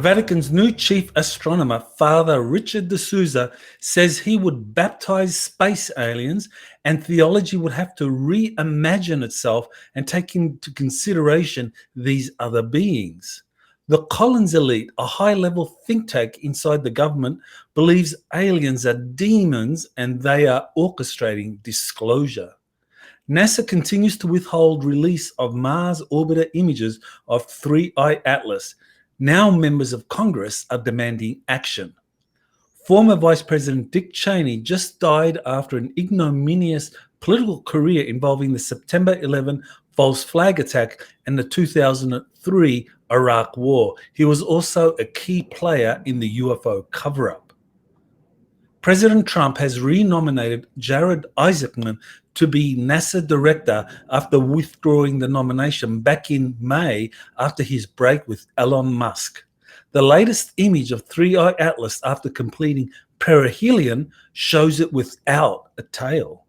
Vatican's new chief astronomer, Father Richard de Souza, says he would baptize space aliens, and theology would have to reimagine itself and take into consideration these other beings. The Collins elite, a high-level think tank inside the government, believes aliens are demons and they are orchestrating disclosure. NASA continues to withhold release of Mars orbiter images of 3I Atlas. Now members of Congress are demanding action. Former Vice President Dick Cheney just died after an ignominious political career involving the September 11 false flag attack and the 2003 Iraq War. He was also a key player in the UFO cover-up. President Trump has renominated Jared Isaacman to be NASA director after withdrawing the nomination back in May after his break with Elon Musk. The latest image of 3I Atlas after completing perihelion shows it without a tail.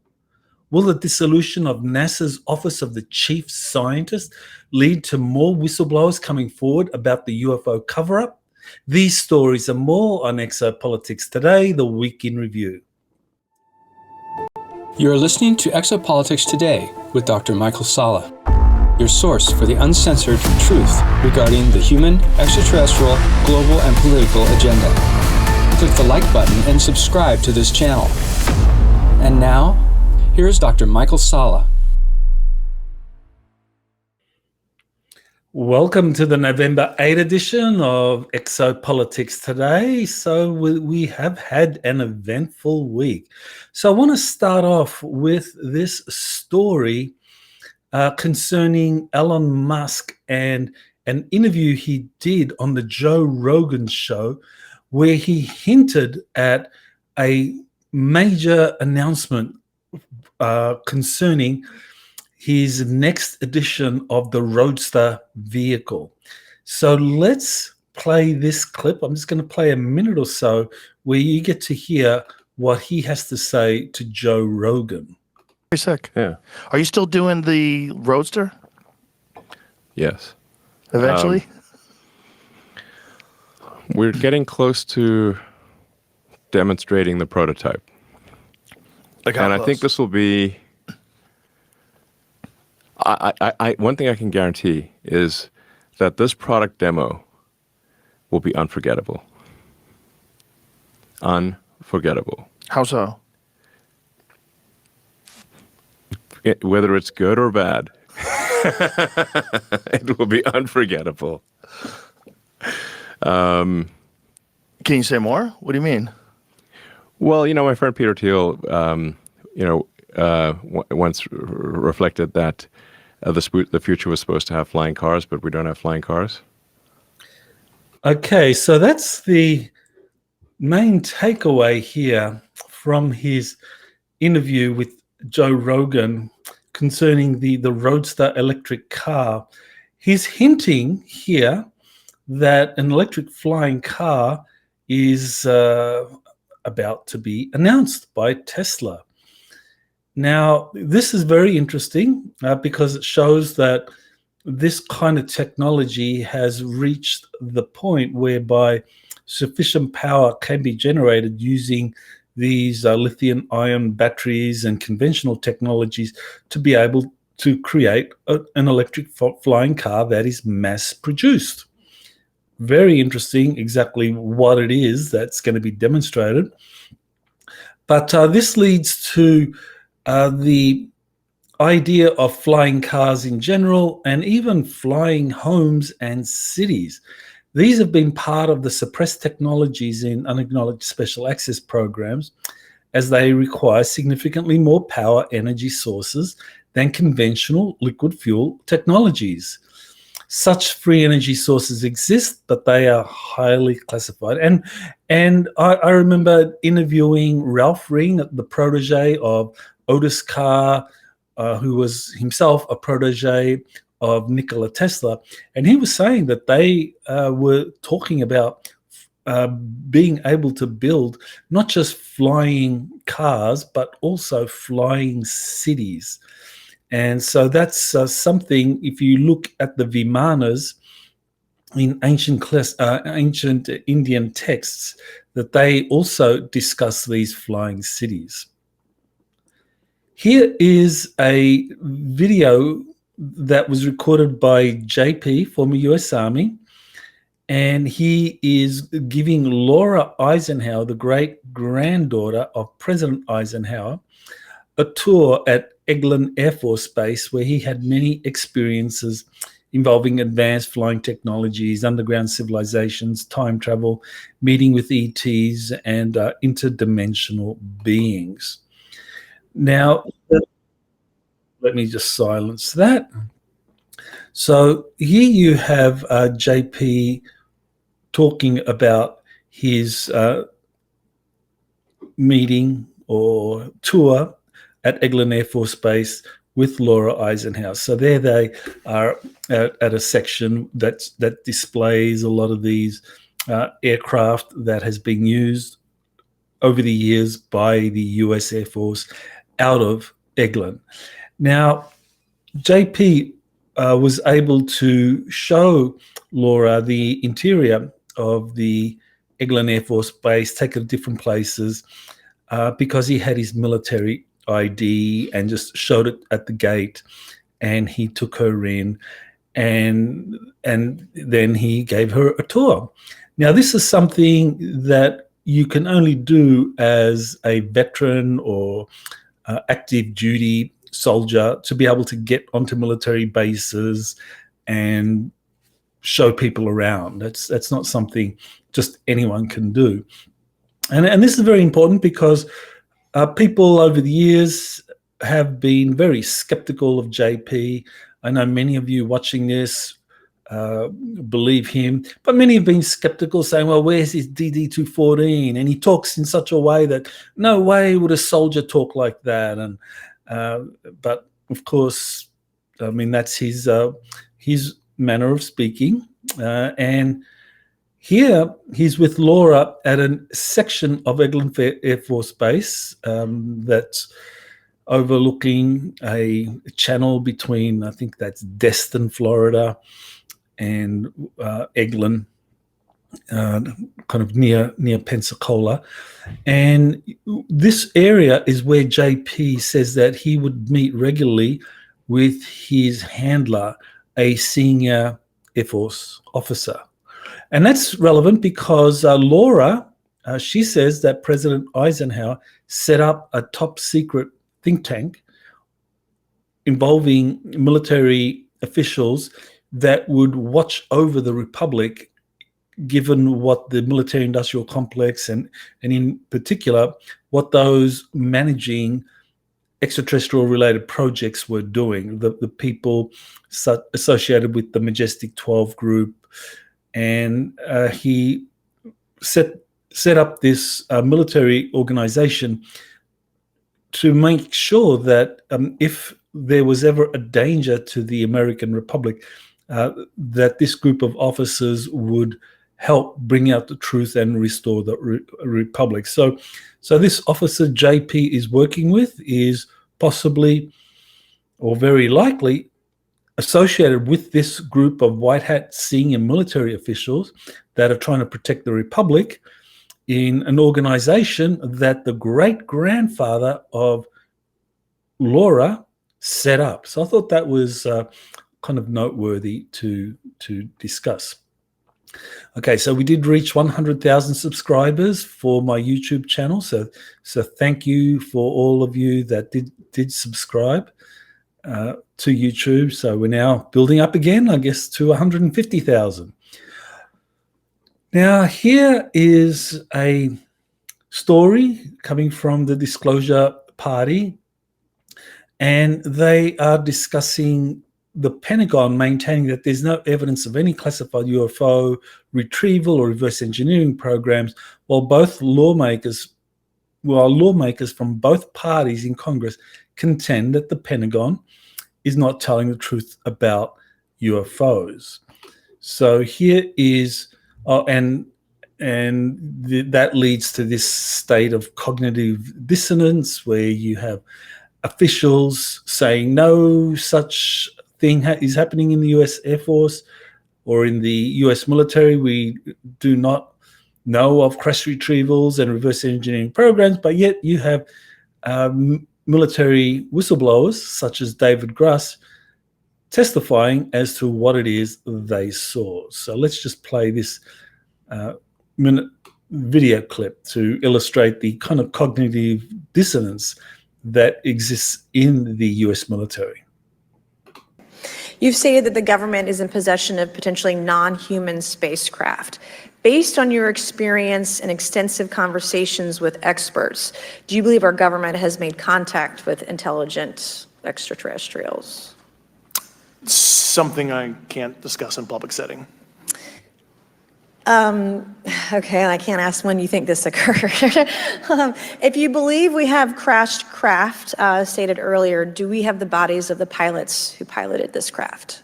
Will the dissolution of NASA's Office of the Chief Scientist lead to more whistleblowers coming forward about the UFO cover-up? These stories and more on Exopolitics Today, the Week in Review. You're listening to Exopolitics Today with Dr. Michael Salla, your source for the uncensored truth regarding the human, extraterrestrial, global, and political agenda. Click the like button and subscribe to this channel. And now, here's Dr. Michael Salla. Welcome to the November 8 edition of Exopolitics Today. So we have had an eventful week. So I want to start off with this story concerning Elon Musk and an interview he did on the Joe Rogan show where he hinted at a major announcement concerning his next edition of the Roadster vehicle. So let's play this clip. I'm just going to play a minute or so where you get to hear what he has to say to Joe Rogan. Very sick. Yeah. Are you still doing the Roadster Yes. eventually? We're getting close to demonstrating the prototype. And I think this will be... one thing I can guarantee is that this product demo will be unforgettable. Unforgettable. How so? Whether it's good or bad, it will be unforgettable. Can you say more? What do you mean? Well, my friend Peter Thiel, once reflected that the future was supposed to have flying cars, but we don't have flying cars. Okay, so that's the main takeaway here from his interview with Joe Rogan concerning the Roadster electric car. He's hinting here that an electric flying car is about to be announced by Tesla. Now, this is very interesting because it shows that this kind of technology has reached the point whereby sufficient power can be generated using these lithium-ion batteries and conventional technologies to be able to create an electric flying car that is mass-produced. Very interesting exactly what it is that's going to be demonstrated. But this leads to the idea of flying cars in general and even flying homes and cities. These have been part of the suppressed technologies in unacknowledged special access programs as they require significantly more power energy sources than conventional liquid fuel technologies. Such free energy sources exist, but they are highly classified. And I remember interviewing Ralph Ring, the protege of Otis Carr, who was himself a protege of Nikola Tesla, and he was saying that they were talking about being able to build not just flying cars, but also flying cities. And so that's something, if you look at the Vimanas, in ancient Indian texts that they also discuss these flying cities. Here is a video that was recorded by JP, former US Army, and he is giving Laura Eisenhower, the great-granddaughter of President Eisenhower, a tour at Eglin Air Force Base, where he had many experiences involving advanced flying technologies, underground civilizations, time travel, meeting with ETs, and interdimensional beings. Now, let me just silence that. So here you have JP talking about his meeting or tour at Eglin Air Force Base with Laura Eisenhower. So there they are at a section that displays a lot of these aircraft that has been used over the years by the US Air Force out of Eglin. Now, JP was able to show Laura the interior of the Eglin Air Force Base, take her to different places, because he had his military ID and just showed it at the gate, and he took her in, and then he gave her a tour. Now, this is something that you can only do as a veteran or active duty soldier, to be able to get onto military bases and show people around. That's not something just anyone can do. And this is very important because people over the years have been very skeptical of JP. I know many of you watching this believe him, but many have been skeptical, saying, well, where's his DD-214? And he talks in such a way that no way would a soldier talk like that. And but of course, I mean, that's his manner of speaking. And here he's with Laura at a section of Eglin Air Force Base that's overlooking a channel between, I think that's Destin, Florida, and Eglin, kind of near Pensacola. And this area is where JP says that he would meet regularly with his handler, a senior Air Force officer. And that's relevant because Laura, she says that President Eisenhower set up a top secret think tank involving military officials that would watch over the Republic, given what the military-industrial complex and in particular what those managing extraterrestrial-related projects were doing, the people associated with the Majestic 12 group. And he set up this military organization to make sure that if there was ever a danger to the American Republic, that this group of officers would help bring out the truth and restore the Republic. So this officer JP is working with is possibly, or very likely, associated with this group of white hat senior military officials that are trying to protect the Republic in an organization that the great-grandfather of Laura set up. So I thought that was kind of noteworthy to discuss. Okay, so we did reach 100,000 subscribers for my YouTube channel. So thank you for all of you that did subscribe to YouTube. So we're now building up again, I guess, to 150,000. Now, here is a story coming from the Disclosure Party, and they are discussing the Pentagon maintaining that there's no evidence of any classified UFO retrieval or reverse engineering programs, while lawmakers from both parties in Congress contend that the Pentagon is not telling the truth about UFOs. So here is, that leads to this state of cognitive dissonance where you have officials saying no such thing is happening in the US Air Force, or in the US military, we do not know of crash retrievals and reverse engineering programs, but yet you have military whistleblowers such as David Grush testifying as to what it is they saw. So let's just play this minute video clip to illustrate the kind of cognitive dissonance that exists in the US military. You've stated that the government is in possession of potentially non-human spacecraft. Based on your experience and extensive conversations with experts, do you believe our government has made contact with intelligent extraterrestrials? Something I can't discuss in public setting. Okay, I can't ask when you think this occurred. If you believe we have crashed craft, stated earlier, do we have the bodies of the pilots who piloted this craft?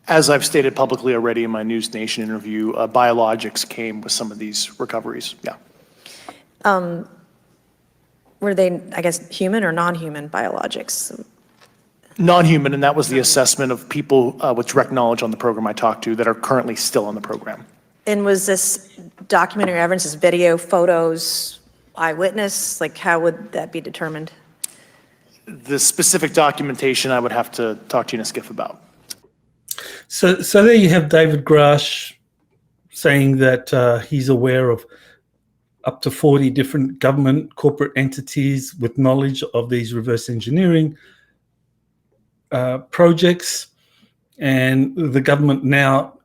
As I've stated publicly already in my News Nation interview, biologics came with some of these recoveries, yeah. Were they, I guess, human or non-human biologics? Non-human, and that was the assessment of people with direct knowledge on the program I talked to that are currently still on the program. And was this documentary evidence, this video, photos, eyewitness? Like, how would that be determined? The specific documentation I would have to talk to you in a skiff about. So there you have David Grush saying that he's aware of up to 40 different government corporate entities with knowledge of these reverse engineering projects, and the government now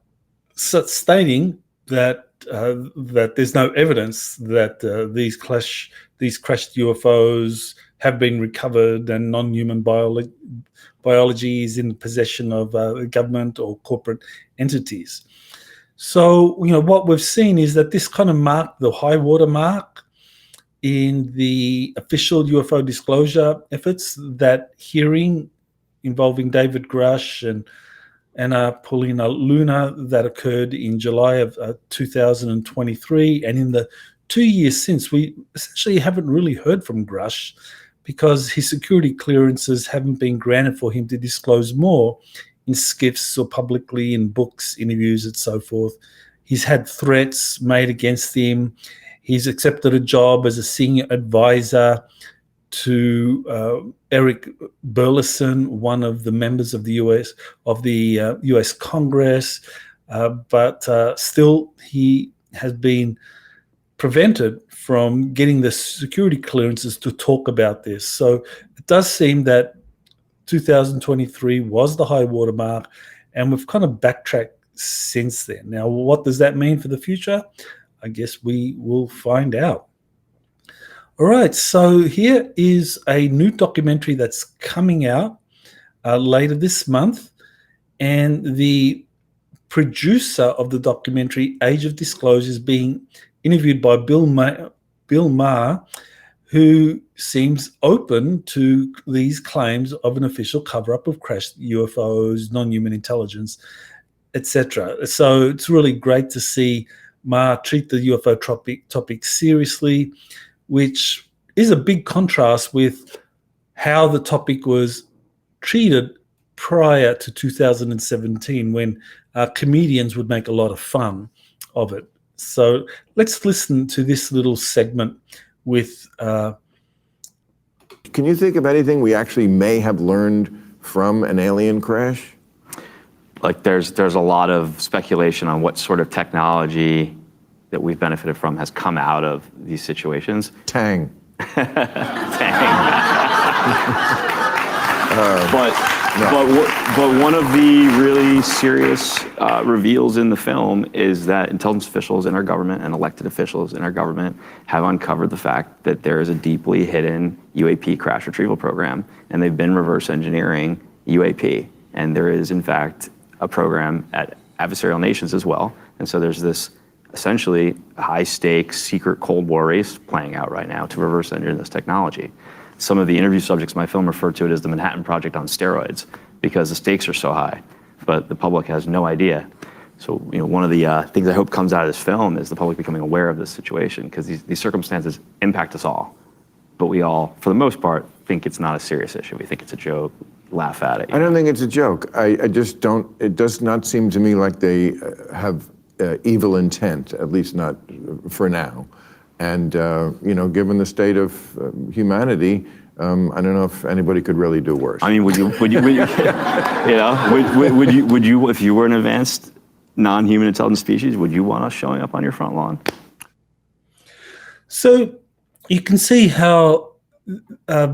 stating that that there's no evidence that these crashed UFOs have been recovered and non-human biology is in possession of government or corporate entities. So, you know, what we've seen is that this kind of marked the high water mark in the official UFO disclosure efforts. That hearing involving David Grush and Anna Paulina Luna that occurred in July of 2023. And in the 2 years since, we essentially haven't really heard from Grush because his security clearances haven't been granted for him to disclose more in skiffs or publicly in books, interviews, and so forth. He's had threats made against him. He's accepted a job as a senior advisor to Eric Burleson, one of the members of the US Congress, but still he has been prevented from getting the security clearances to talk about this. So it does seem that 2023 was the high water mark, and we've kind of backtracked since then. Now, what does that mean for the future? I guess we will find out. All right, so here is a new documentary that's coming out later this month, and the producer of the documentary, Age of Disclosure, is being interviewed by Bill Maher, who seems open to these claims of an official cover-up of crashed UFOs, non-human intelligence, etc. So it's really great to see Maher treat the UFO topic seriously, which is a big contrast with how the topic was treated prior to 2017, when comedians would make a lot of fun of it. So let's listen to this little segment with... Can you think of anything we actually may have learned from an alien crash? Like there's a lot of speculation on what sort of technology that we've benefited from has come out of these situations. Tang. But one of the really serious reveals in the film is that intelligence officials in our government and elected officials in our government have uncovered the fact that there is a deeply hidden UAP crash retrieval program, and they've been reverse engineering UAP. And there is, in fact, a program at adversarial nations as well. And so there's this essentially high-stakes secret Cold War race playing out right now to reverse engineer this technology. Some of the interview subjects in my film refer to it as the Manhattan Project on steroids because the stakes are so high, but the public has no idea. So, you know, one of the things I hope comes out of this film is the public becoming aware of this situation, because these circumstances impact us all, but we all, for the most part, think it's not a serious issue. We think it's a joke, laugh at it. I don't think it's a joke. I just don't. It does not seem to me like they have evil intent, at least not for now. And given the state of humanity, I don't know if anybody could really do worse. I mean, would you if you were an advanced non-human intelligent species, would you want us showing up on your front lawn? So you can see how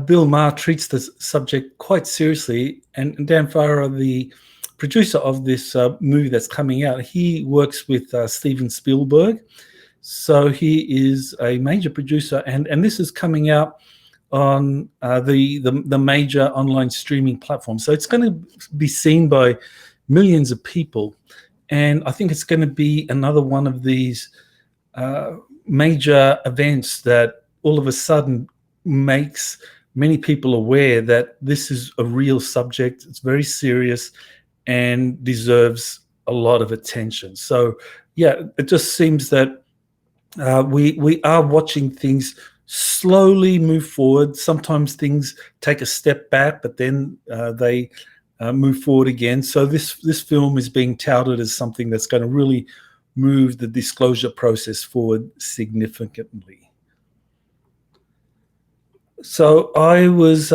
Bill Maher treats this subject quite seriously, and Dan Farrar, the producer of this movie that's coming out, he works with Steven Spielberg. So he is a major producer, and this is coming out on the major online streaming platform. So it's going to be seen by millions of people, and I think it's going to be another one of these major events that all of a sudden makes many people aware that this is a real subject. It's very serious and deserves a lot of attention. So yeah, it just seems that we are watching things slowly move forward. Sometimes things take a step back, but then they move forward again. So this film is being touted as something that's going to really move the disclosure process forward significantly. So I was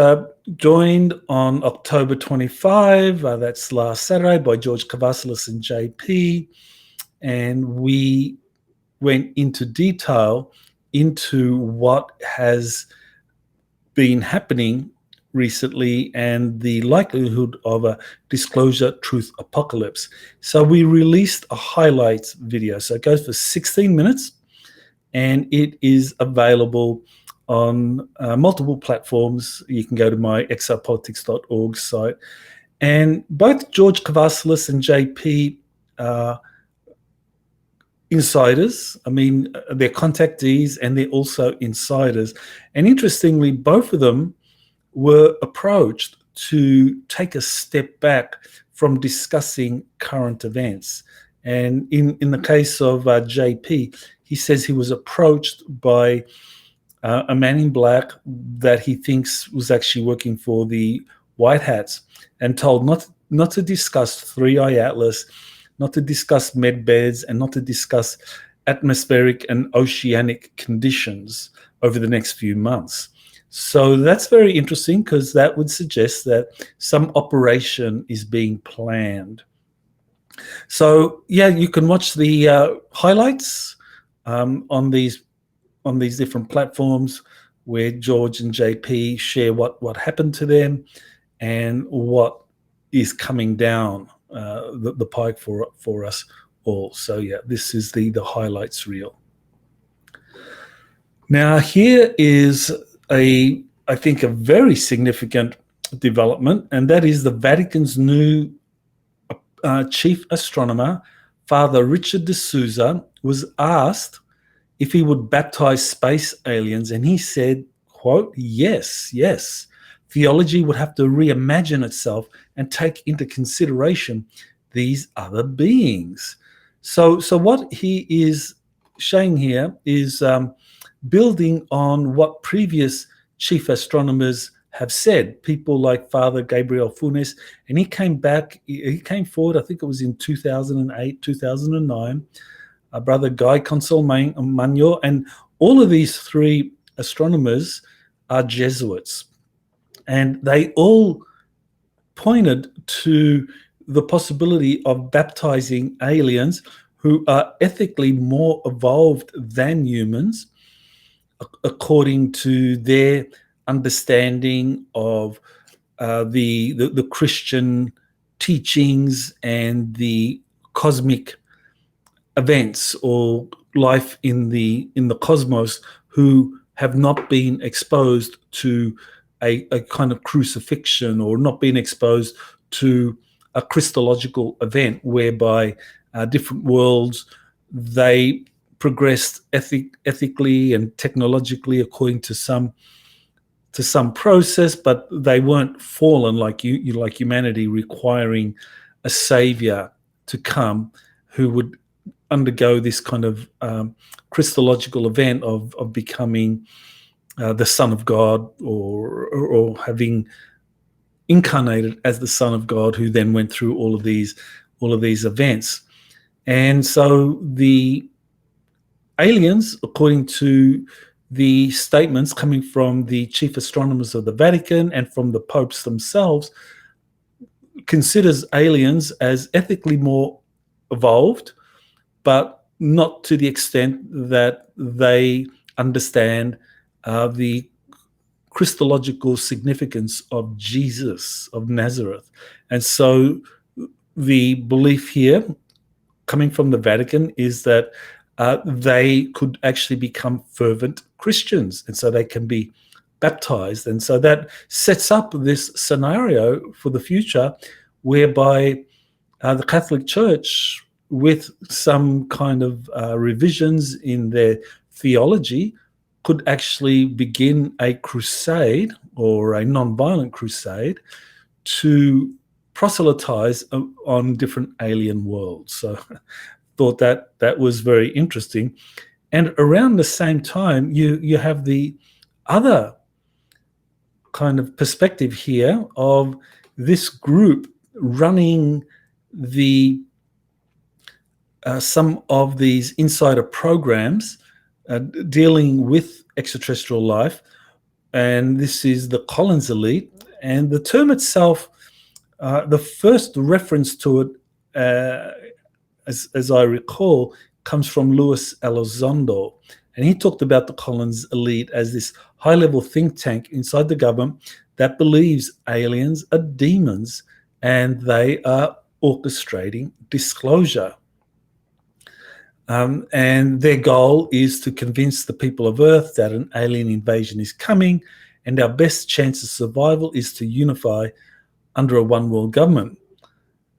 joined on October 25, that's last Saturday, by George Kavassilas and JP, and we went into detail into what has been happening recently and the likelihood of a disclosure truth apocalypse. So we released a highlights video. So it goes for 16 minutes, and it is available on multiple platforms. You can go to my exopolitics.org site. And both George Kavassilas and JP are insiders. I mean, they're contactees and they're also insiders. And interestingly, both of them were approached to take a step back from discussing current events. And in the case of JP, he says he was approached by a man in black that he thinks was actually working for the White Hats, and told not to discuss 3i Atlas, not to discuss Medbeds, and not to discuss atmospheric and oceanic conditions over the next few months. So that's very interesting, because that would suggest that some operation is being planned. So yeah, you can watch the highlights on these different platforms where George and JP share what happened to them and what is coming down the pike for us all. So yeah, this is the highlights reel. Now here is I think a very significant development, and that is the Vatican's new Chief Astronomer, Father Richard de Souza, was asked if he would baptize space aliens, and he said, quote, yes. Theology would have to reimagine itself and take into consideration these other beings. So what he is saying here is building on what previous chief astronomers have said, people like Father Gabriel Funes, and he came forward, I think it was in 2008, 2009, Brother Guy Consolmagno, and all of these three astronomers are Jesuits. And they all pointed to the possibility of baptizing aliens who are ethically more evolved than humans, according to their understanding of the Christian teachings and the cosmic events or life in the cosmos, who have not been exposed to a kind of crucifixion, or not been exposed to a Christological event whereby different worlds, they progressed ethically and technologically according to some process, but they weren't fallen like humanity, requiring a savior to come who would undergo this kind of Christological event of becoming the Son of God, or having incarnated as the Son of God, who then went through all of these events. And so the aliens, according to the statements coming from the chief astronomers of the Vatican and from the popes themselves, considers aliens as ethically more evolved, but not to the extent that they understand the Christological significance of Jesus of Nazareth. And so the belief here coming from the Vatican is that they could actually become fervent Christians, and so they can be baptized. And so that sets up this scenario for the future whereby the Catholic Church, with some kind of revisions in their theology, could actually begin a crusade or a non-violent crusade to proselytize on different alien worlds. So thought that was very interesting. And around the same time, you have the other kind of perspective here of this group running the some of these insider programs dealing with extraterrestrial life, and this is the Collins elite. And the term itself, the first reference to it, as I recall, comes from Luis Elizondo, and he talked about the Collins elite as this high-level think tank inside the government that believes aliens are demons and they are orchestrating disclosure. And their goal is to convince the people of Earth that an alien invasion is coming, and our best chance of survival is to unify under a one-world government.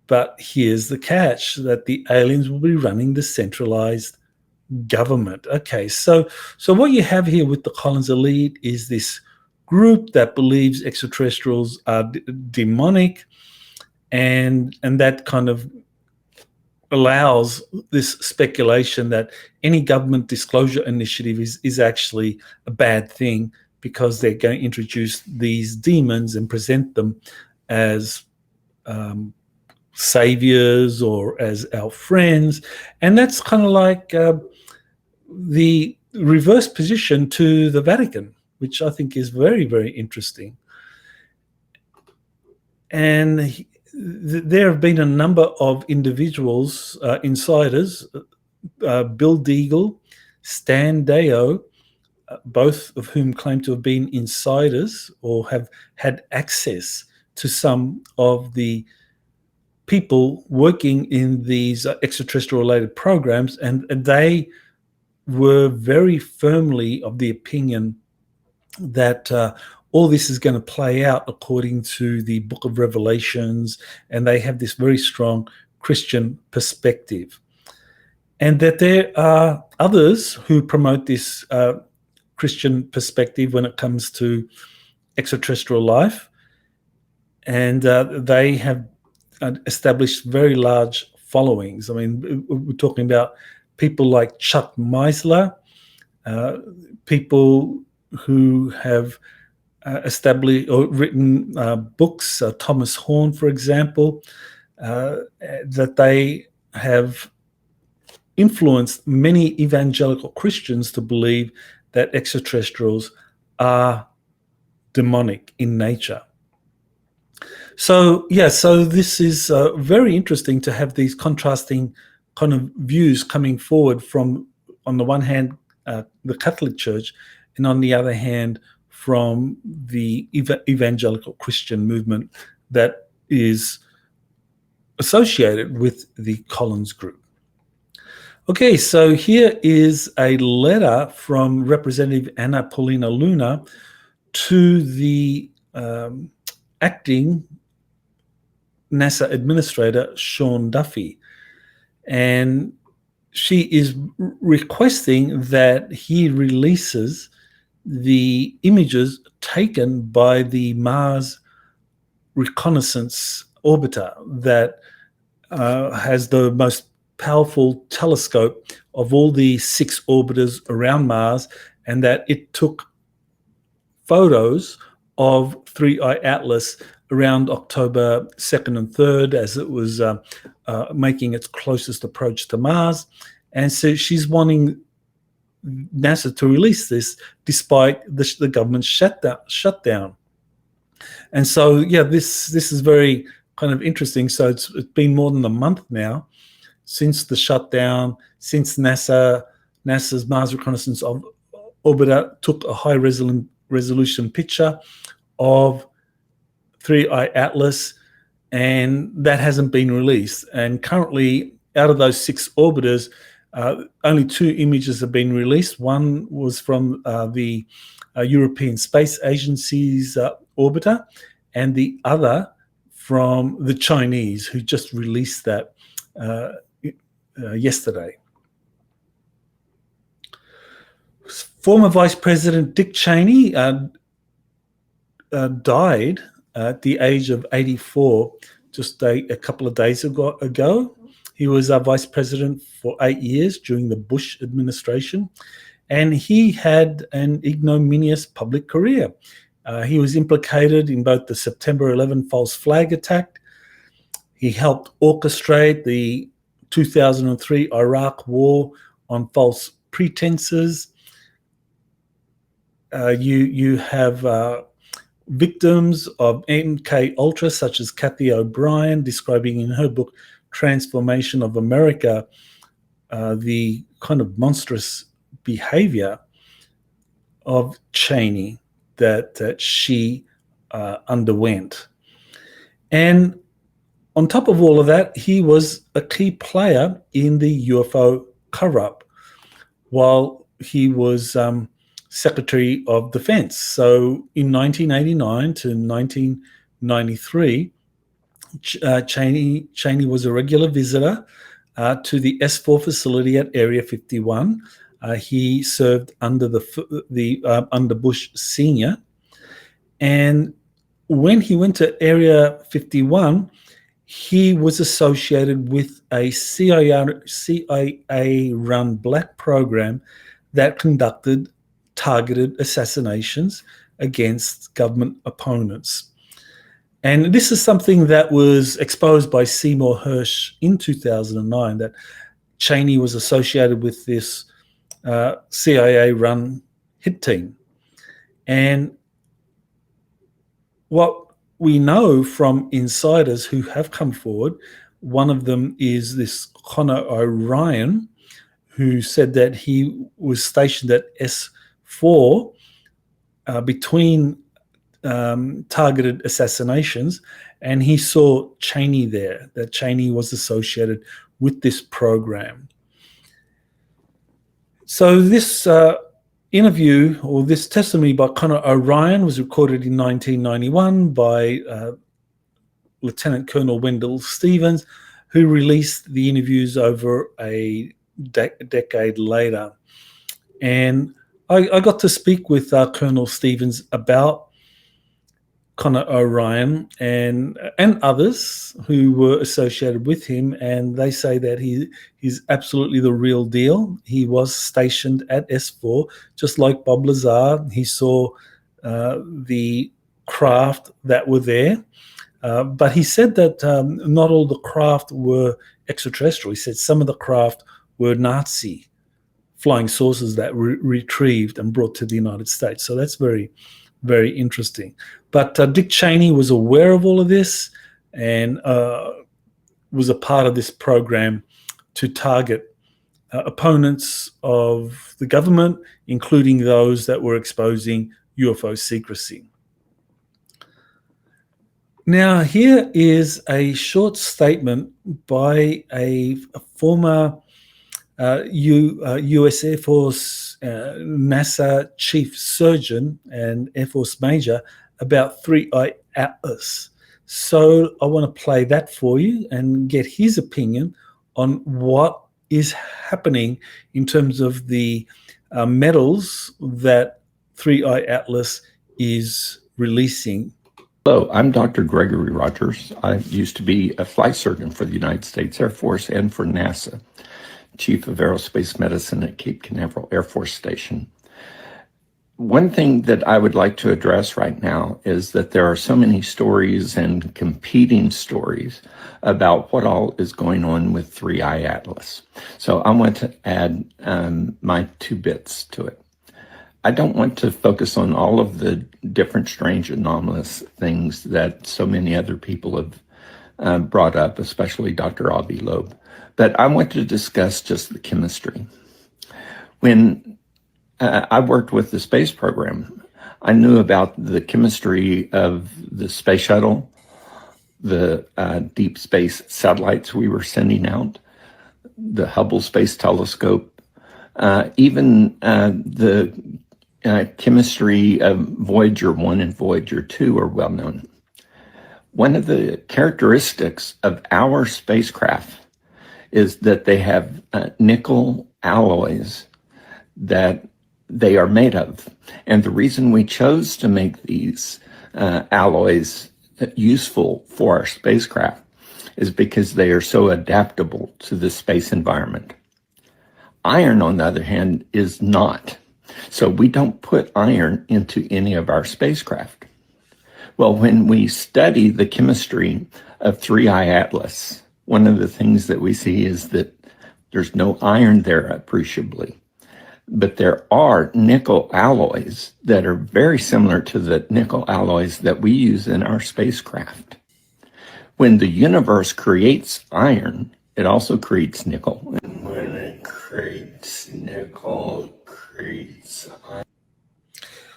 But here's the catch, that the aliens will be running the centralized government. Okay, so what you have here with the Collins elite is this group that believes extraterrestrials are demonic, and that kind of allows this speculation that any government disclosure initiative is actually a bad thing, because they're going to introduce these demons and present them as saviors or as our friends. And that's kind of like the reverse position to the Vatican, which I think is very, very interesting. And there have been a number of individuals, insiders, Bill Deagle, Stan Deyo, both of whom claim to have been insiders or have had access to some of the people working in these extraterrestrial-related programs, and they were very firmly of the opinion that all this is going to play out according to the Book of Revelations, and they have this very strong Christian perspective. And that there are others who promote this Christian perspective when it comes to extraterrestrial life, and they have established very large followings. I mean, we're talking about people like Chuck Meisler, people who have established or written books, Thomas Horn, for example, that they have influenced many evangelical Christians to believe that extraterrestrials are demonic in nature. So, so this is very interesting to have these contrasting kind of views coming forward from, on the one hand, the Catholic Church, and on the other hand, from the evangelical Christian movement that is associated with the Collins group. Okay, so here is a letter from Representative Anna Paulina Luna to the acting NASA administrator, Sean Duffy. And she is requesting that he releases the images taken by the Mars Reconnaissance Orbiter that has the most powerful telescope of all the 6 orbiters around Mars, and that it took photos of 3i Atlas around October 2nd and 3rd as it was making its closest approach to Mars. And so she's wanting NASA to release this despite the government shutdown. And so, yeah, this is very kind of interesting. So it's been more than a month now since the shutdown, since NASA's Mars Reconnaissance Orbiter took a high resolution picture of 3I Atlas, and that hasn't been released. And currently, out of those 6 orbiters, only 2 images have been released. One was from the European Space Agency's orbiter, and the other from the Chinese, who just released that yesterday. Former Vice President Dick Cheney died at the age of 84 just a couple of days ago. He was vice president for 8 years during the Bush administration, and he had an ignominious public career. He was implicated in both the September 11 false flag attack. He helped orchestrate the 2003 Iraq war on false pretenses. You have victims of MK Ultra, such as Kathy O'Brien, describing in her book Transformation of America the kind of monstrous behavior of Cheney that she underwent. And on top of all of that, he was a key player in the UFO cover-up while he was Secretary of Defense. So in 1989 to 1993, Cheney was a regular visitor to the S4 facility at Area 51. He served under under Bush Senior, and when he went to Area 51, he was associated with a CIA-run black program that conducted targeted assassinations against government opponents. And this is something that was exposed by Seymour Hersh in 2009, that Cheney was associated with this CIA-run hit team. And what we know from insiders who have come forward, one of them is this Connor O'Ryan, who said that he was stationed at S4 between targeted assassinations, and he saw Cheney there, that Cheney was associated with this program. So this interview, or this testimony by Connor O'Ryan, was recorded in 1991 by Lieutenant Colonel Wendell Stevens, who released the interviews over a decade later. And I got to speak with Colonel Stevens about Connor O'Ryan and others who were associated with him, and they say that he's absolutely the real deal. He was stationed at S4, just like Bob Lazar. He saw the craft that were there, but he said that not all the craft were extraterrestrial. He said some of the craft were Nazi flying saucers that were retrieved and brought to the United States. So that's very, very interesting. But Dick Cheney was aware of all of this and was a part of this program to target opponents of the government, including those that were exposing UFO secrecy. Now, here is a short statement by a former U.S. Air Force NASA Chief Surgeon and Air Force Major about 3I Atlas. So I want to play that for you and get his opinion on what is happening in terms of the medals that 3I Atlas is releasing. Hello, I'm Dr. Gregory Rogers. I used to be a flight surgeon for the United States Air Force and for NASA, Chief of Aerospace Medicine at Cape Canaveral Air Force Station. one thing that I would like to address right now is that there are so many stories and competing stories about what all is going on with 3I Atlas. So I want to add my 2 bits to it. I don't want to focus on all of the different strange anomalous things that so many other people have brought up, especially Dr. Avi Loeb, but I want to discuss just the chemistry. When I worked with the space program, I knew about the chemistry of the space shuttle, the deep space satellites we were sending out, the Hubble Space Telescope, even the chemistry of Voyager 1 and Voyager 2 are well known. One of the characteristics of our spacecraft is that they have nickel alloys that they are made of. And the reason we chose to make these alloys useful for our spacecraft is because they are so adaptable to the space environment. Iron, on the other hand, is not. So we don't put iron into any of our spacecraft. Well, when we study the chemistry of 3I Atlas, one of the things that we see is that there's no iron there appreciably. But there are nickel alloys that are very similar to the nickel alloys that we use in our spacecraft. When the universe creates iron, it also creates nickel. And when it creates nickel, it creates iron.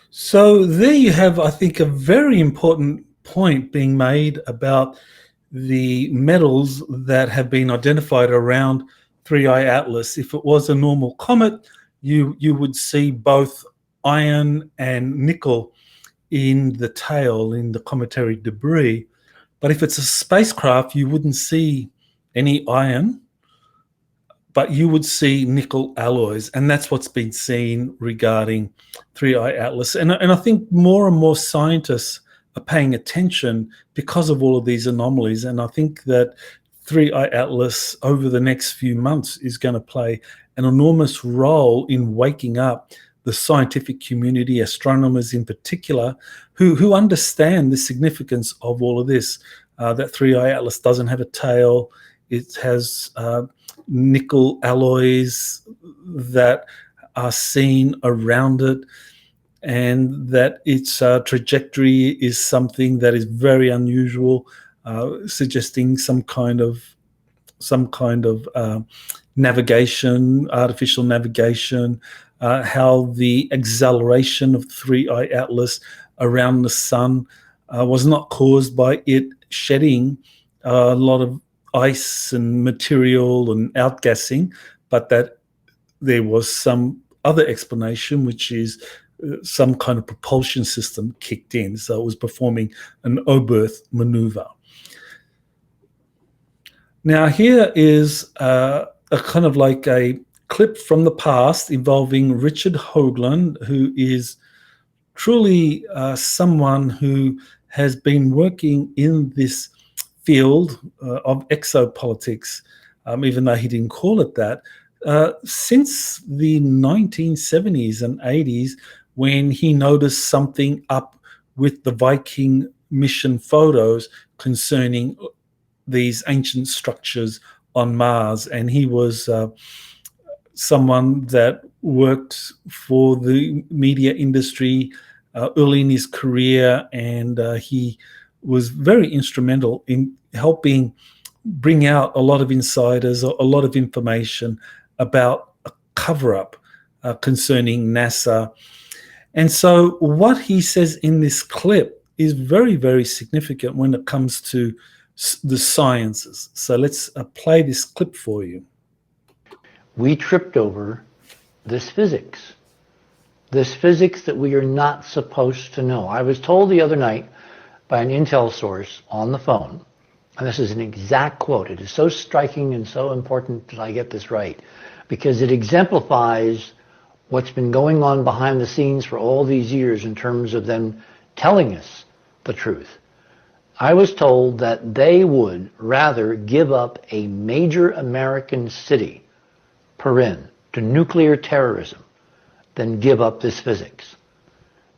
So there you have, I think, a very important point being made about the metals that have been identified around 3I Atlas. If it was a normal comet, you would see both iron and nickel in the tail, in the cometary debris. But if it's a spacecraft, you wouldn't see any iron, but you would see nickel alloys. And that's what's been seen regarding 3I Atlas. And I think more and more scientists are paying attention because of all of these anomalies. And I think that 3I Atlas over the next few months is going to play an enormous role in waking up the scientific community, astronomers in particular, who understand the significance of all of this, that 3I Atlas doesn't have a tail. It has nickel alloys that are seen around it, and that its trajectory is something that is very unusual, suggesting some kind of navigation, artificial navigation, how the acceleration of 3I Atlas around the sun was not caused by it shedding a lot of ice and material and outgassing, but that there was some other explanation, which is some kind of propulsion system kicked in. So it was performing an O-berth maneuver. Now here is a kind of like a clip from the past involving Richard Hoagland, who is truly someone who has been working in this field of exopolitics, even though he didn't call it that, since the 1970s and 80s, when he noticed something up with the Viking mission photos concerning these ancient structures on Mars. And he was someone that worked for the media industry early in his career, and he was very instrumental in helping bring out a lot of insiders, a lot of information about a cover-up concerning NASA. And so what he says in this clip is very, very significant when it comes to the sciences. So let's play this clip for you. We tripped over this physics that we are not supposed to know. I was told the other night by an intel source on the phone, and this is an exact quote. It is so striking and so important that I get this right, because it exemplifies what's been going on behind the scenes for all these years in terms of them telling us the truth. I was told that they would rather give up a major American city, Perin, to nuclear terrorism than give up this physics.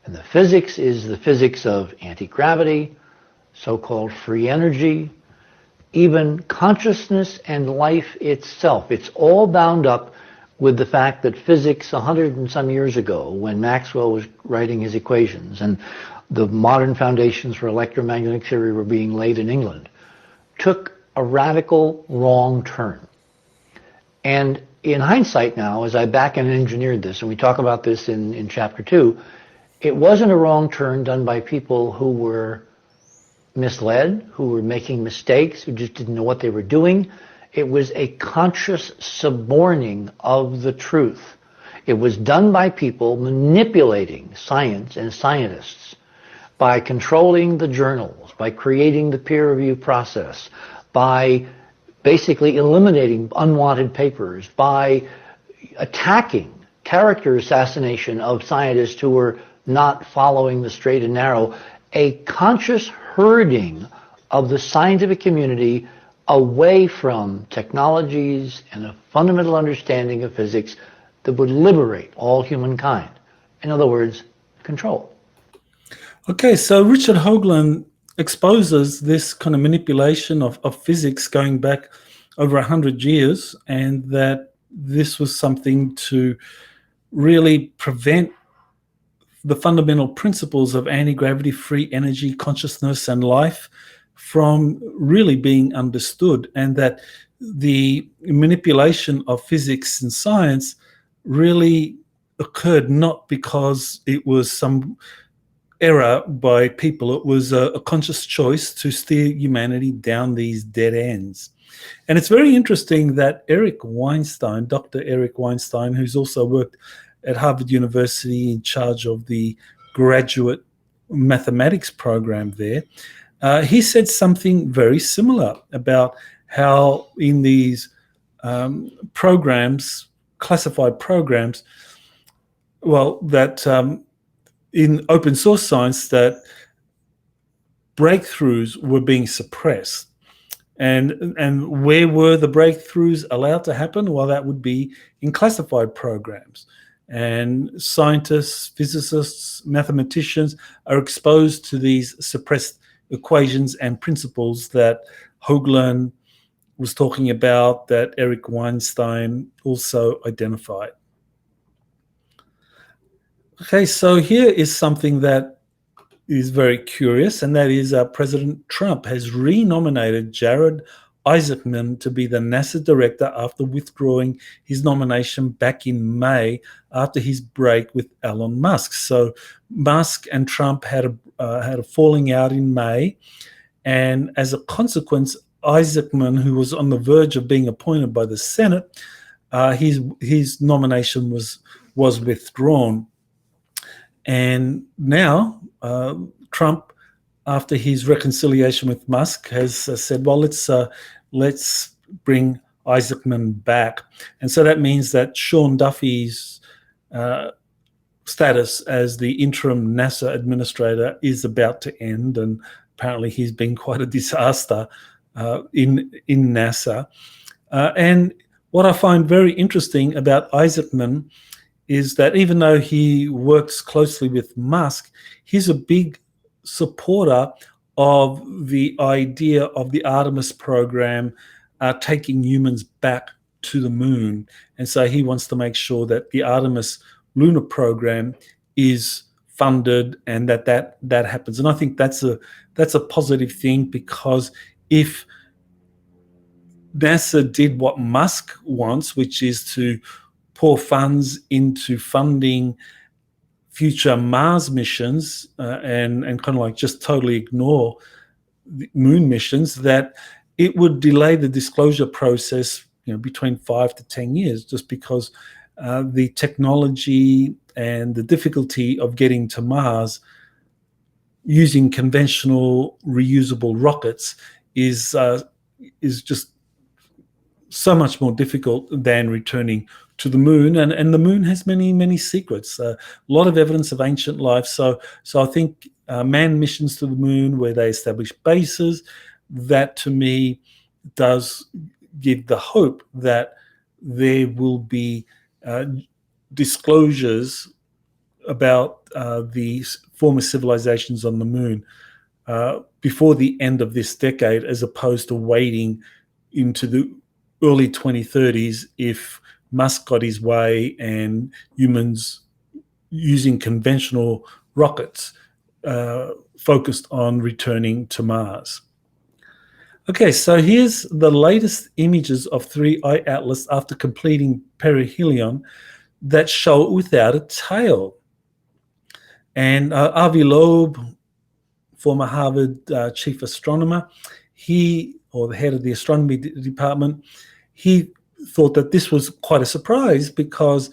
And the physics is the physics of antigravity, so-called free energy, even consciousness and life itself. It's all bound up with the fact that physics 100 and some years ago, when Maxwell was writing his equations and the modern foundations for electromagnetic theory were being laid in England, took a radical wrong turn. And in hindsight now, as I back and engineered this, and we talk about this in chapter 2, it wasn't a wrong turn done by people who were misled, who were making mistakes, who just didn't know what they were doing. It was a conscious suborning of the truth. It was done by people manipulating science and scientists by controlling the journals, by creating the peer review process, by basically eliminating unwanted papers, by attacking character assassination of scientists who were not following the straight and narrow, a conscious herding of the scientific community away from technologies and a fundamental understanding of physics that would liberate all humankind. In other words, control. Okay, so Richard Hoagland exposes this kind of manipulation of physics going back over 100 years, and that this was something to really prevent the fundamental principles of anti-gravity, free energy, consciousness, and life from really being understood, and that the manipulation of physics and science really occurred not because it was some error by people. It was a conscious choice to steer humanity down these dead ends. And it's very interesting that Eric Weinstein, Dr. Eric Weinstein, who's also worked at Harvard University in charge of the graduate mathematics program there, he said something very similar about how in these programs, classified programs, well, that in open source science, that breakthroughs were being suppressed. And where were the breakthroughs allowed to happen? Well, that would be in classified programs. And scientists, physicists, mathematicians are exposed to these suppressed equations and principles that Hoagland was talking about, that Eric Weinstein also identified. Okay, so here is something that is very curious, and that is President Trump has renominated Jared Isaacman to be the NASA director after withdrawing his nomination back in May after his break with Elon Musk. So Musk and Trump had a falling out in May, and as a consequence, Isaacman, who was on the verge of being appointed by the Senate, his nomination was withdrawn. And now Trump, after his reconciliation with Musk, has said, well, let's bring Isaacman back. And so that means that Sean Duffy's status as the interim NASA administrator is about to end, and apparently he's been quite a disaster in NASA. And what I find very interesting about Isaacman is that even though he works closely with Musk, he's a big supporter of the idea of the Artemis program taking humans back to the moon. And so he wants to make sure that the Artemis lunar program is funded and that happens. And I think that's a positive thing, because if NASA did what Musk wants, which is to pour funds into funding future Mars missions and kind of like just totally ignore the moon missions, that it would delay the disclosure process, between 5 to 10 years, just because the technology and the difficulty of getting to Mars using conventional reusable rockets is just so much more difficult than returning to the moon, and the moon has many, many secrets, a lot of evidence of ancient life. So I think manned missions to the moon where they establish bases, that to me does give the hope that there will be disclosures about the former civilizations on the moon before the end of this decade, as opposed to waiting into the early 2030s if Musk got his way and humans using conventional rockets focused on returning to Mars. Okay, so here's the latest images of 3I Atlas after completing perihelion that show it without a tail. And Avi Loeb, former Harvard chief astronomer, or the head of the astronomy department, he thought that this was quite a surprise because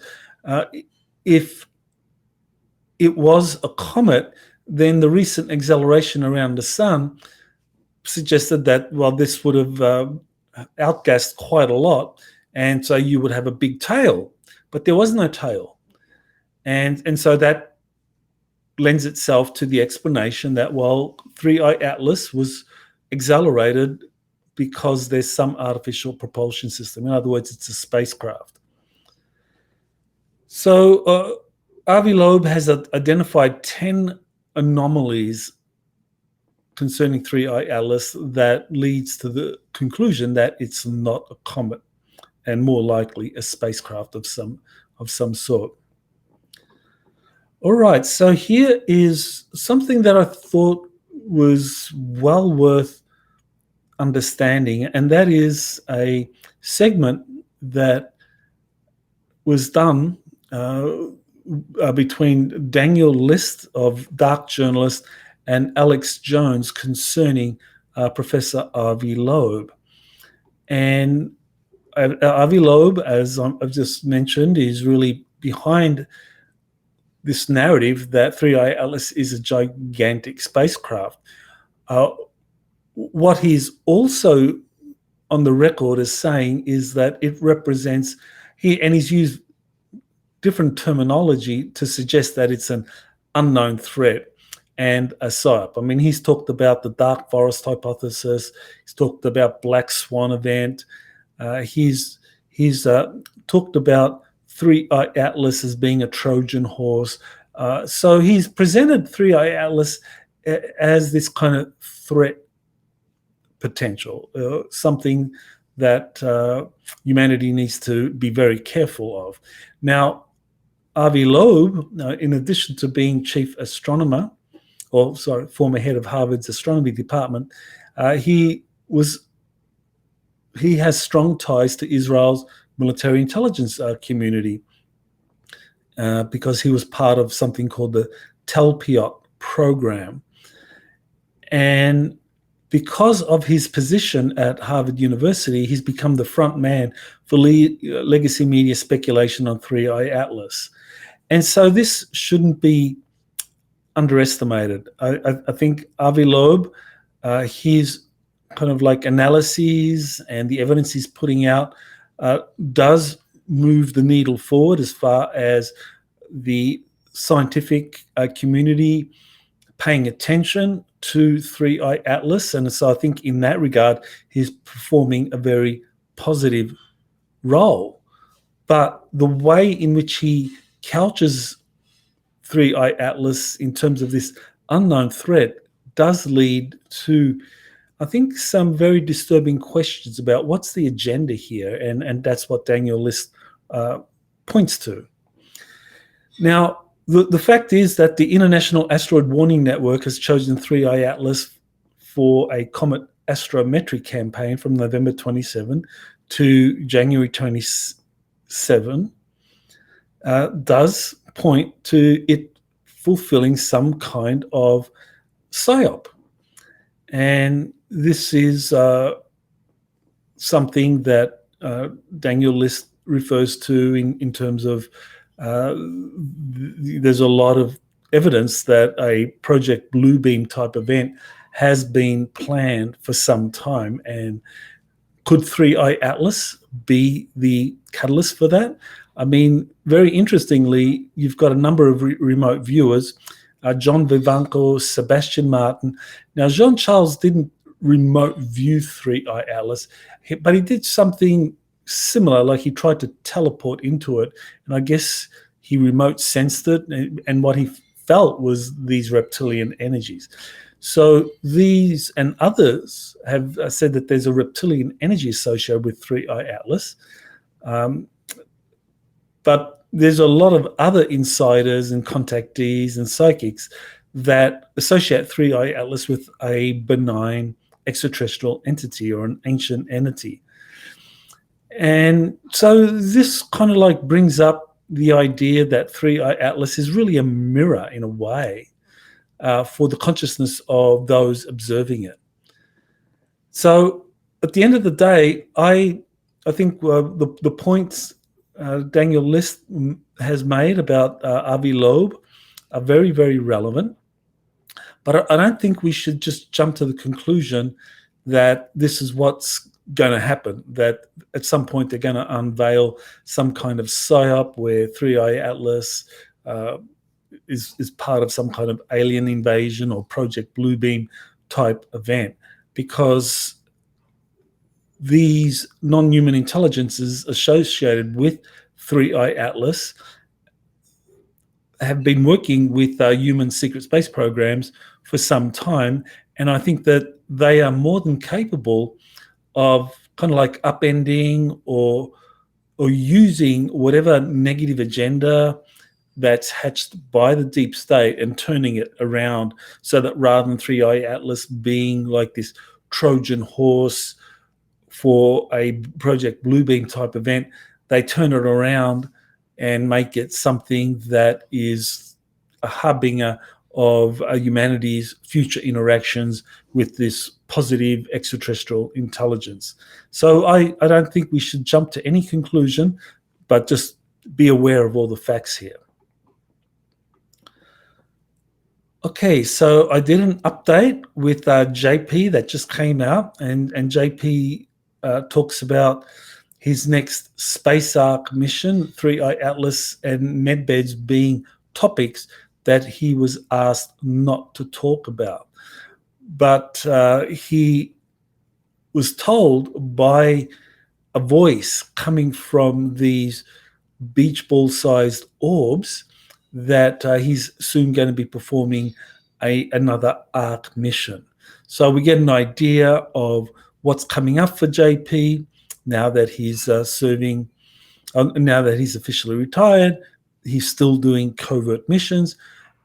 if it was a comet, then the recent acceleration around the sun suggested that, well, this would have outgassed quite a lot, and so you would have a big tail. But there was no tail. And so that lends itself to the explanation that, well, 3I Atlas was accelerated because there's some artificial propulsion system. In other words, it's a spacecraft. So Avi Loeb has identified 10 anomalies concerning 3I Atlas that leads to the conclusion that it's not a comet and more likely a spacecraft of some sort. All right, so here is something that I thought was well worth understanding, and that is a segment that was done between Daniel Liszt of Dark Journalist and Alex Jones concerning Professor Avi Loeb. And Avi Loeb, as I've just mentioned, is really behind this narrative that 3I Atlas is a gigantic spacecraft. What he's also on the record as saying is that it represents, he's used different terminology to suggest that it's an unknown threat and a psyop. I mean, he's talked about the dark forest hypothesis. He's talked about black swan event. He's talked about 3I Atlas as being a Trojan horse. So he's presented 3I Atlas as this kind of threat potential, something that humanity needs to be very careful of. Now, Avi Loeb, in addition to being chief astronomer, former head of Harvard's astronomy department, he has strong ties to Israel's military intelligence community because he was part of something called the Talpiot program. And because of his position at Harvard University, he's become the front man for legacy media speculation on 3I Atlas. And so this shouldn't be underestimated. I think Avi Loeb, his kind of like analyses and the evidence he's putting out does move the needle forward as far as the scientific community paying attention to 3I Atlas. And so I think in that regard, he's performing a very positive role. But the way in which he couches 3I Atlas in terms of this unknown threat does lead to, I think, some very disturbing questions about what's the agenda here, and that's what Daniel Liszt points to. Now, the fact is that the International Asteroid Warning Network has chosen 3I Atlas for a comet astrometry campaign from November 27 to January 27, does point to it fulfilling some kind of psyop. And this is something that Daniel Liszt refers to in terms of there's a lot of evidence that a Project Bluebeam type event has been planned for some time. And could 3I Atlas be the catalyst for that? I mean, very interestingly, you've got a number of remote viewers, John Vivanco, Sebastian Martin. Now, Jean-Charles didn't remote view 3I Atlas, but he did something similar, like he tried to teleport into it. And I guess he remote sensed it, and what he felt was these reptilian energies. So these and others have said that there's a reptilian energy associated with 3i Atlas. But there's a lot of other insiders and contactees and psychics that associate 3i Atlas with a benign extraterrestrial entity or an ancient entity. And so this kind of like brings up the idea that 3i Atlas is really a mirror in a way for the consciousness of those observing it. So at the end of the day, I think the points Daniel Liszt has made about Avi Loeb are very, very relevant. But I don't think we should just jump to the conclusion that this is what's going to happen, that at some point they're going to unveil some kind of psyop where 3i Atlas is part of some kind of alien invasion or Project Bluebeam type event, because these non-human intelligences associated with 3i Atlas have been working with human secret space programs for some time, and I think that they are more than capable of kind of like upending or using whatever negative agenda that's hatched by the deep state and turning it around so that rather than 3i Atlas being like this Trojan horse for a Project Bluebeam type event, they turn it around and make it something that is a harbinger of humanity's future interactions with this positive extraterrestrial intelligence. So I don't think we should jump to any conclusion, but just be aware of all the facts here. Okay, so I did an update with JP that just came out, and JP talks about his next space arc mission, 3i Atlas and Medbeds being topics that he was asked not to talk about. But he was told by a voice coming from these beach ball-sized orbs that he's soon going to be performing another arc mission. So we get an idea of what's coming up for JP now that he's serving, now that he's officially retired. He's still doing covert missions,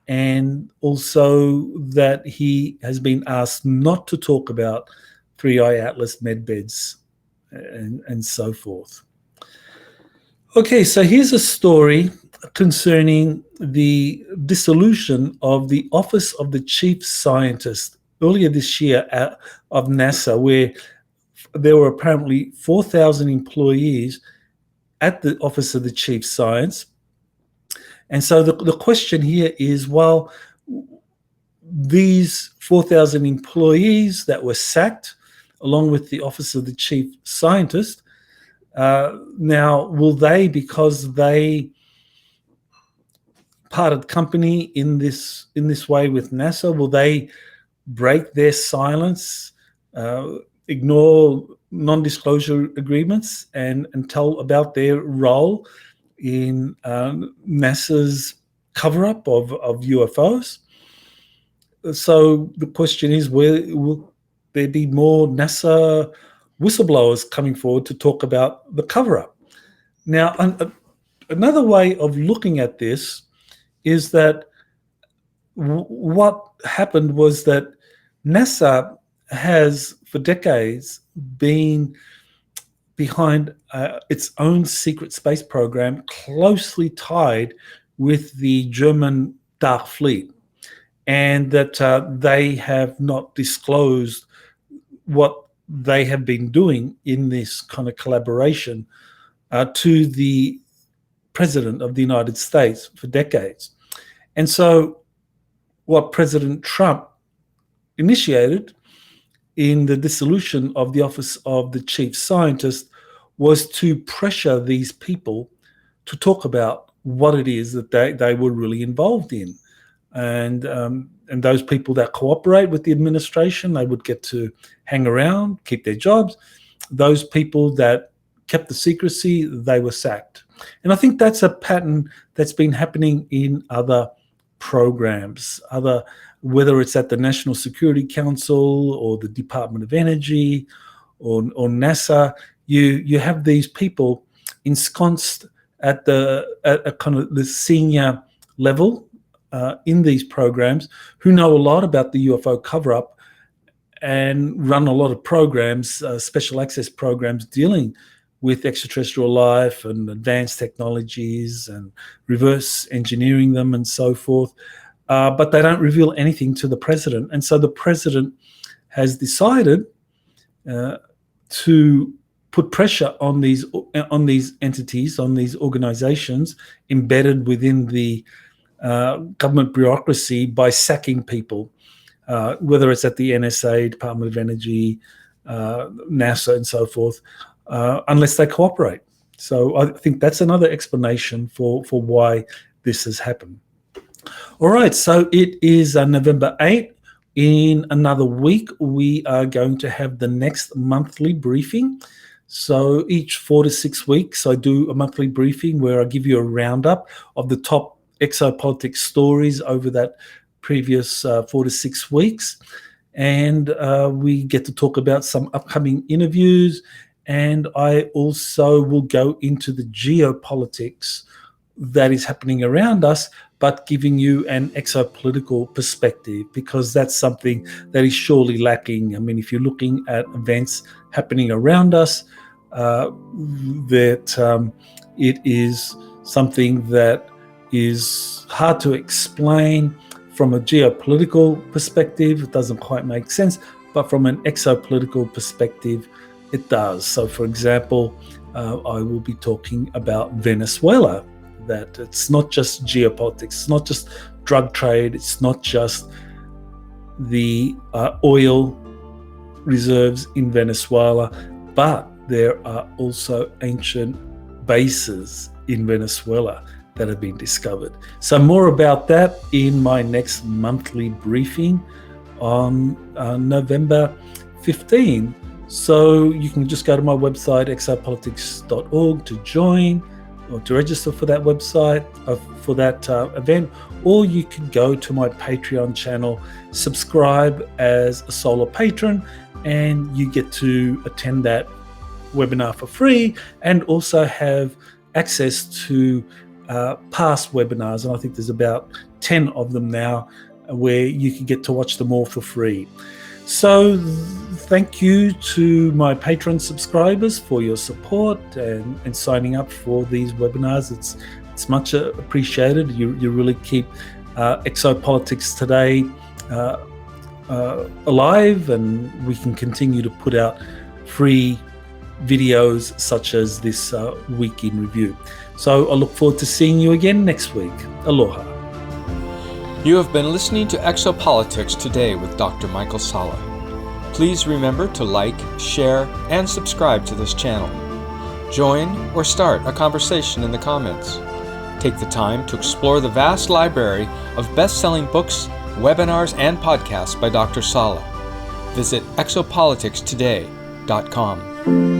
and also that he has been asked not to talk about 3i Atlas, Medbeds, and so forth. Okay, so here's a story concerning the dissolution of the Office of the Chief Scientist earlier this year of NASA, where there were apparently 4,000 employees at the Office of the Chief Science. And so the question here is, well, these 4,000 employees that were sacked, along with the Office of the Chief Scientist, now will they, because they parted company in this way with NASA, will they break their silence, ignore non-disclosure agreements, and tell about their role in NASA's cover-up of UFOs? So the question is, will there be more NASA whistleblowers coming forward to talk about the cover-up? Now, another way of looking at this is that what happened was that NASA has, for decades, been behind its own secret space program, closely tied with the German Dark Fleet, and that they have not disclosed what they have been doing in this kind of collaboration to the President of the United States for decades. And so what President Trump initiated in the dissolution of the Office of the Chief Scientist was to pressure these people to talk about what it is that they were really involved in. And those people that cooperate with the administration, they would get to hang around, keep their jobs. Those people that kept the secrecy, they were sacked. And I think that's a pattern that's been happening in other programs, whether it's at the National Security Council or the Department of Energy or NASA. You have these people ensconced at a kind of the senior level in these programs who know a lot about the UFO cover-up and run a lot of programs, special access programs dealing with extraterrestrial life and advanced technologies and reverse engineering them and so forth. But they don't reveal anything to the president. And so the president has decided to put pressure on these entities, on these organizations embedded within the government bureaucracy by sacking people, whether it's at the NSA, Department of Energy, NASA, and so forth, unless they cooperate. So I think that's another explanation for why this has happened. All right, so it is November 8th. In another week, we are going to have the next monthly briefing. So each 4 to 6 weeks, I do a monthly briefing where I give you a roundup of the top exopolitics stories over that previous 4 to 6 weeks. And we get to talk about some upcoming interviews. And I also will go into the geopolitics that is happening around us, but giving you an exopolitical perspective, because that's something that is surely lacking. I mean, if you're looking at events happening around us, that it is something that is hard to explain from a geopolitical perspective. It doesn't quite make sense, but from an exopolitical perspective, it does. So, for example, I will be talking about Venezuela, that it's not just geopolitics, it's not just drug trade, it's not just the oil reserves in Venezuela, but there are also ancient bases in Venezuela that have been discovered. So more about that in my next monthly briefing on November 15. So you can just go to my website, exopolitics.org, to join or to register for that website, for that event, or you can go to my Patreon channel, subscribe as a solo patron, and you get to attend that webinar for free and also have access to past webinars. And I think there's about 10 of them now where you can get to watch them all for free. So thank you to my Patreon subscribers for your support and signing up for these webinars. It's much appreciated. You really keep Exopolitics Today alive, and we can continue to put out free videos such as this Week in Review. So I look forward to seeing you again next week. Aloha. You have been listening to Exopolitics Today with Dr. Michael Salla. Please remember to like, share, and subscribe to this channel. Join or start a conversation in the comments. Take the time to explore the vast library of best-selling books, webinars, and podcasts by Dr. Salla. Visit exopoliticstoday.com.